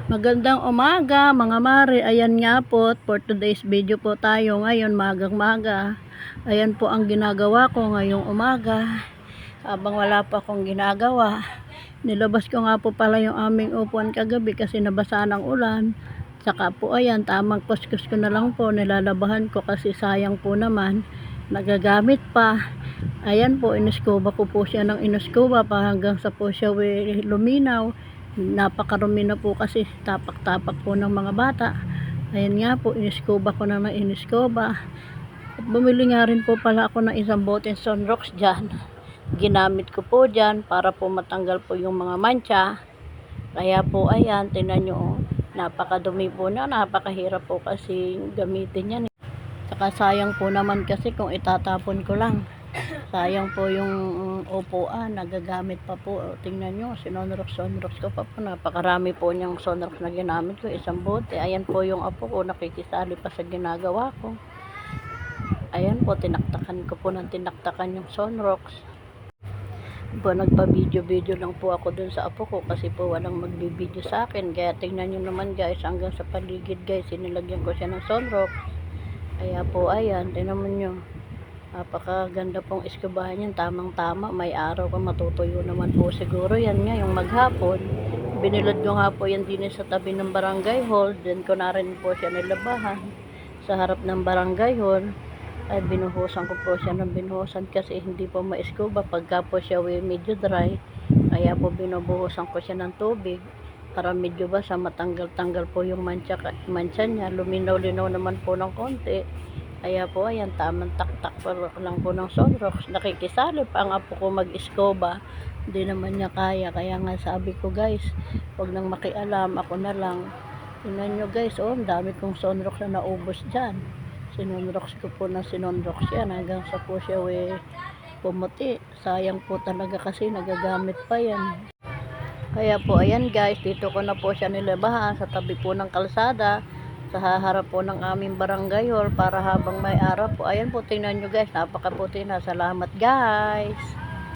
Magandang umaga mga mare. Ayan nga po, for today's video po tayo ngayon, magang maga. Ayan po ang ginagawa ko ngayong umaga. Habang wala pa akong ginagawa, nilabas ko nga po pala yung aming upuan kagabi kasi nabasa ng ulan. Saka po ayan, tamang kuskus ko na lang po, nilalabahan ko kasi sayang po naman, nagagamit pa. Ayan po, iniskuba ko po siya ng iniskuba pa hanggang sa po siya luminaw. Napakarumi na po kasi tapak-tapak po ng mga bata. Ayan nga po, iniskuba ko na ng iniskuba. At bumili nga rin po pala ako ng isang bote Sunrox dyan. Ginamit ko po dyan para po matanggal po yung mga mancha. Kaya po ayan, tingnan nyo, napakadumi po na, napakahirap po kasi gamitin yan. Saka sayang po naman kasi kung itatapon ko lang. Sayang po yung upuan, nagagamit pa po. Tingnan nyo, sonrox ko pa po. Napakarami po niyang sonrox na ginamit ko, isang bote. Ayan po yung apo ko, nakikisali pa sa ginagawa ko. Ayan po, tinaktakan ko po ng tinaktakan yung sonrox. Po, nagpa-video lang po ako dun sa apo ko kasi po walang magbibideo sa akin. Kaya tingnan nyo naman guys, hanggang sa paligid guys, sinilagyan ko siya ng sonrox. Kaya po ayan, tingnan mo nyo. Napakaganda pong iskubahan yan, tamang tama, may araw ka matutuyo naman po siguro yan nga yung maghapon. Binilad ko nga po yan din sa tabi ng barangay hall, din ko na rin po siya nilabahan sa harap ng barangay hall. Ay binuhusan ko po siya ng binuhusan kasi hindi po maiskuba pagka po siya medyo dry. Kaya po binubuhusan ko siya ng tubig para medyo basa, matanggal-tanggal po yung mancha niya, luminaw-linaw naman po ng konti. Kaya po ayan, tamang taktak pa lang po ng sonrox. Nakikisali pa ang apo ko mag-iskoba, hindi naman niya kaya. Kaya nga sabi ko guys, huwag nang makialam, ako na lang. Tingnan nyo guys, ang dami kong sonrox na naubos dyan. Sinonrox ko po ng sinonrox yan hanggang sa po siya pumuti. Sayang po talaga kasi nagagamit pa yan. Kaya po ayan guys, dito ko na po siya nilabahan sa tabi po ng kalsada, sa harap po ng aming barangay hall para habang may araw po. Ayan po, tingnan nyo guys, napakaputi na. Salamat guys.